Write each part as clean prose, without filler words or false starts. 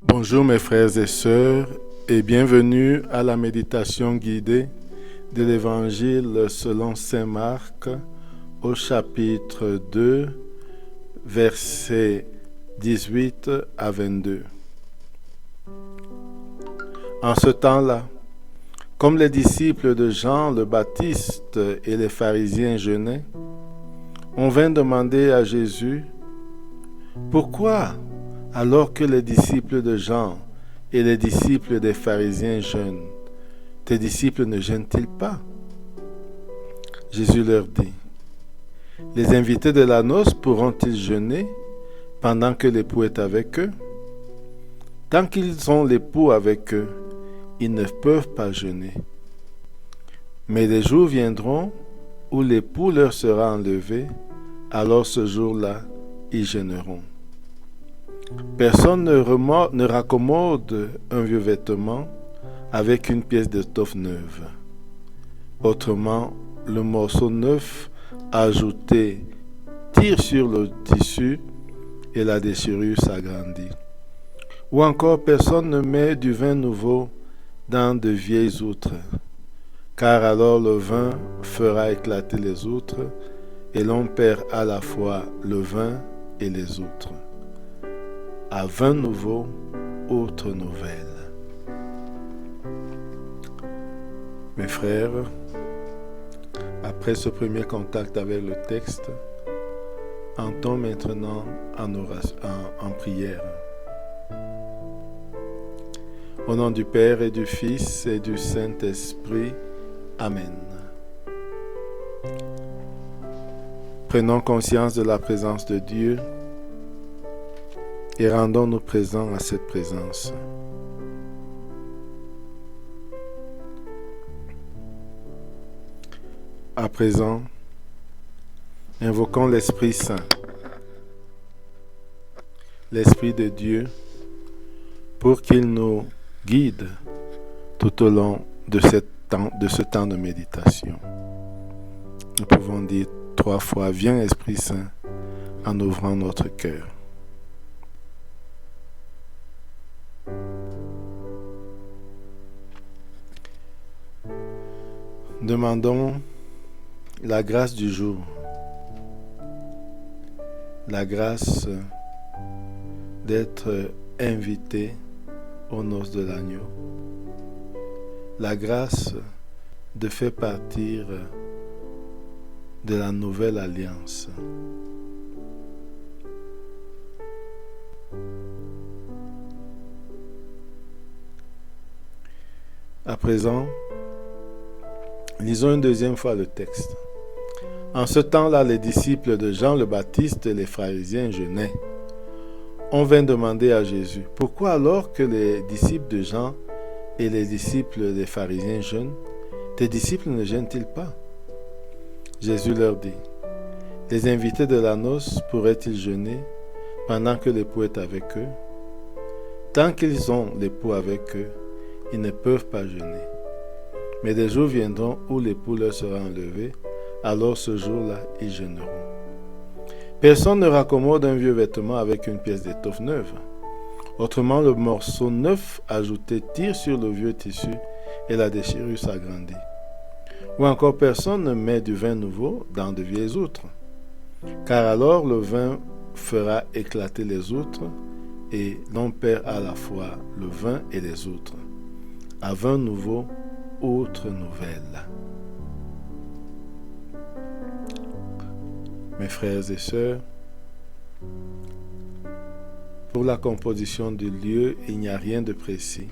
Bonjour mes frères et sœurs et bienvenue à la méditation guidée de l'Évangile selon Saint Marc au chapitre 2, versets 18 à 22. En ce temps-là, comme les disciples de Jean le Baptiste et les pharisiens jeûnaient, on vint demander à Jésus « Pourquoi, alors que les disciples de Jean et les disciples des pharisiens jeûnent, tes disciples ne jeûnent-ils pas ?» Jésus leur dit, « Les invités de la noce pourront-ils jeûner pendant que l'époux est avec eux? Tant qu'ils ont l'époux avec eux, ils ne peuvent pas jeûner. Mais des jours viendront où l'époux leur sera enlevé, alors ce jour-là, ils jeûneront. Personne ne raccommode un vieux vêtement avec une pièce d'étoffe neuve. Autrement, le morceau neuf ajouté tire sur le tissu et la déchirure s'agrandit. Ou encore, personne ne met du vin nouveau dans de vieilles outres, car alors le vin fera éclater les outres et l'on perd à la fois le vin et les outres. À vin nouveau, outre nouvelle. Mes frères, après ce premier contact avec le texte, entrons maintenant en prière. Au nom du Père et du Fils et du Saint-Esprit, Amen. Prenons conscience de la présence de Dieu et rendons-nous présents à cette présence. À présent, invoquons l'Esprit Saint, l'Esprit de Dieu, pour qu'il nous guide tout au long de ce temps de méditation. Nous pouvons dire 3 fois, viens Esprit Saint, en ouvrant notre cœur. Demandons la grâce du jour, la grâce d'être invité aux noces de l'agneau, la grâce de faire partir de la nouvelle alliance. À présent, lisons une deuxième fois le texte. En ce temps-là, les disciples de Jean le Baptiste et les pharisiens jeûnaient. On vint demander à Jésus, « Pourquoi alors que les disciples de Jean et les disciples des pharisiens jeûnent, tes disciples ne jeûnent-ils pas ?» Jésus leur dit, « Les invités de la noce pourraient-ils jeûner pendant que l'époux est avec eux? Tant qu'ils ont l'époux avec eux, ils ne peuvent pas jeûner. Mais des jours viendront où l'époux leur sera enlevé, alors ce jour-là, ils jeûneront. Personne ne raccommode un vieux vêtement avec une pièce d'étoffe neuve. Autrement, le morceau neuf ajouté tire sur le vieux tissu et la déchirure s'agrandit. Ou encore, personne ne met du vin nouveau dans de vieilles outres, car alors le vin fera éclater les outres et l'on perd à la fois le vin et les outres. À vin nouveau, outre nouvelle. Mes frères et sœurs, pour la composition du lieu, il n'y a rien de précis.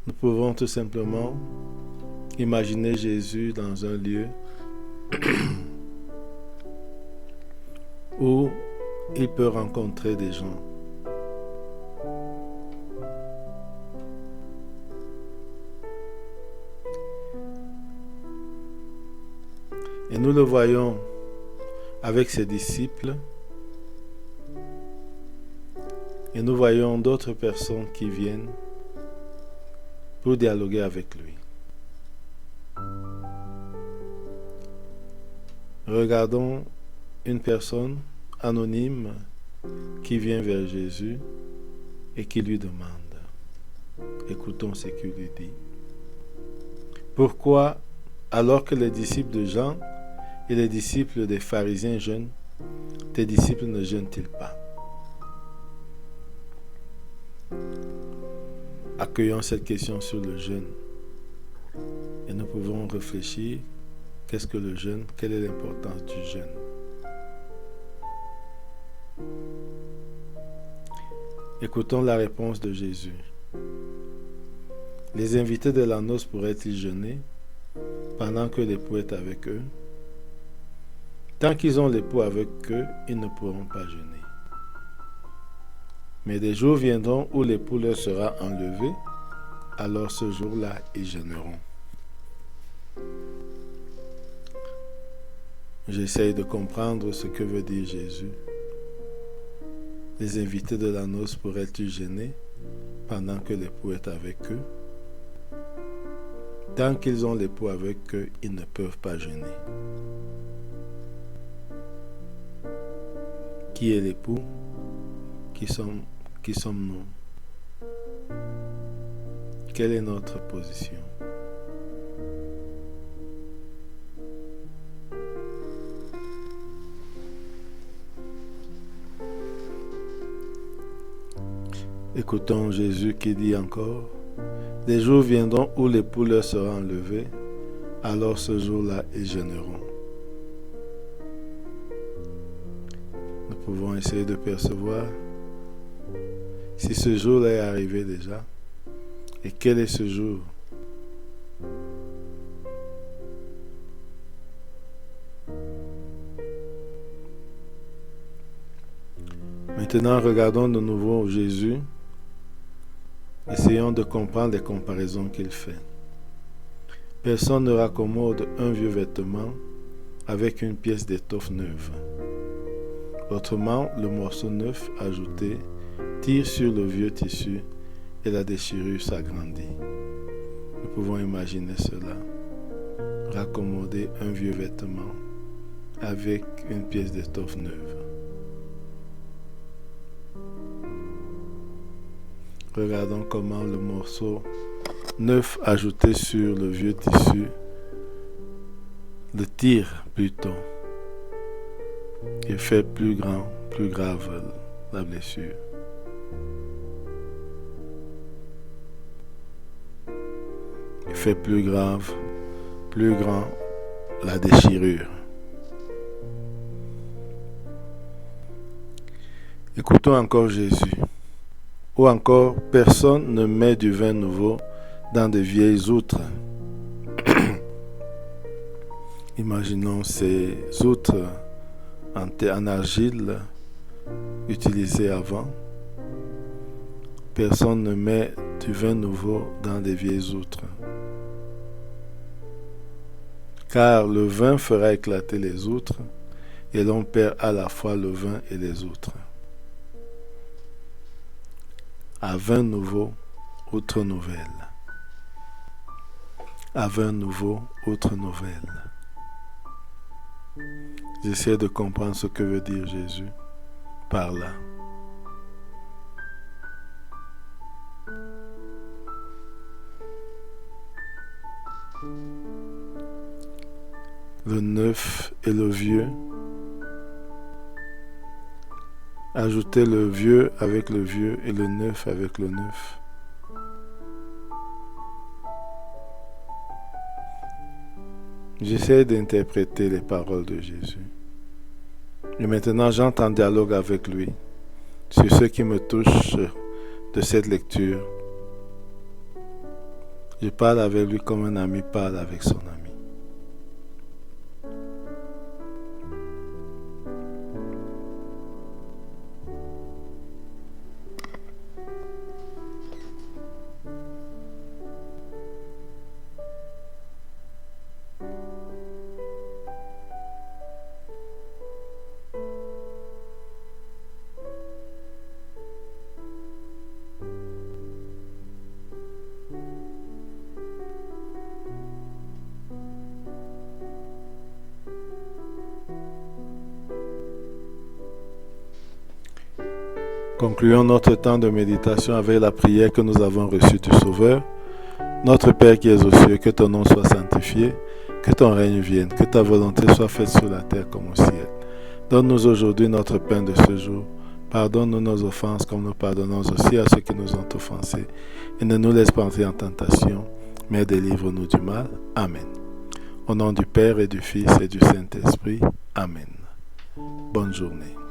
Nous pouvons tout simplement imaginer Jésus dans un lieu où il peut rencontrer des gens. Et nous le voyons avec ses disciples. Et nous voyons d'autres personnes qui viennent pour dialoguer avec lui. Regardons une personne anonyme qui vient vers Jésus et qui lui demande. Écoutons ce qu'il lui dit. Pourquoi, alors que les disciples de Jean et les disciples des pharisiens jeûnent, tes disciples ne jeûnent-ils pas? Accueillons cette question sur le jeûne et nous pouvons réfléchir, qu'est-ce que le jeûne? Quelle est l'importance du jeûne? Écoutons la réponse de Jésus. Les invités de la noce pourraient-ils jeûner pendant que l'époux est avec eux? Tant qu'ils ont l'époux avec eux, ils ne pourront pas jeûner. Mais des jours viendront où l'époux leur sera enlevé, alors ce jour-là, ils jeûneront. J'essaye de comprendre ce que veut dire Jésus. Les invités de la noce pourraient-ils jeûner pendant que l'époux est avec eux? Tant qu'ils ont l'époux avec eux, ils ne peuvent pas jeûner. Qui est l'époux? Qui sommes-nous? Quelle est notre position? Écoutons Jésus qui dit encore, « Des jours viendront où l'époux leur sera enlevé, alors ce jour-là, ils jeûneront. » Nous pouvons essayer de percevoir si ce jour-là est arrivé déjà. Et quel est ce jour? Maintenant, regardons de nouveau Jésus. Essayons de comprendre les comparaisons qu'il fait. Personne ne raccommode un vieux vêtement avec une pièce d'étoffe neuve. Autrement, le morceau neuf ajouté tire sur le vieux tissu et la déchirure s'agrandit. Nous pouvons imaginer cela. Raccommoder un vieux vêtement avec une pièce d'étoffe neuve. Regardons comment le morceau neuf ajouté sur le vieux tissu le tire plutôt et fait plus grand, plus grave la blessure. Il fait plus grave, plus grand la déchirure. Écoutons encore Jésus. Ou encore, personne ne met du vin nouveau dans de vieilles outres. Imaginons ces outres en argile utilisées avant. Personne ne met du vin nouveau dans des vieilles outres. Car le vin fera éclater les outres et l'on perd à la fois le vin et les outres. À vin nouveau, outre nouvelle. À vin nouveau, outre nouvelle. J'essaie de comprendre ce que veut dire Jésus par là. Le neuf et le vieux. Ajoutez le vieux avec le vieux et le neuf avec le neuf. J'essaie d'interpréter les paroles de Jésus. Et maintenant, j'entends en dialogue avec lui sur ce qui me touche de cette lecture. Je parle avec lui comme un ami parle avec son ami. Concluons notre temps de méditation avec la prière que nous avons reçue du Sauveur. Notre Père qui es aux cieux, que ton nom soit sanctifié, que ton règne vienne, que ta volonté soit faite sur la terre comme au ciel. Donne-nous aujourd'hui notre pain de ce jour. Pardonne-nous nos offenses comme nous pardonnons aussi à ceux qui nous ont offensés. Et ne nous laisse pas entrer en tentation, mais délivre-nous du mal. Amen. Au nom du Père et du Fils et du Saint-Esprit. Amen. Bonne journée.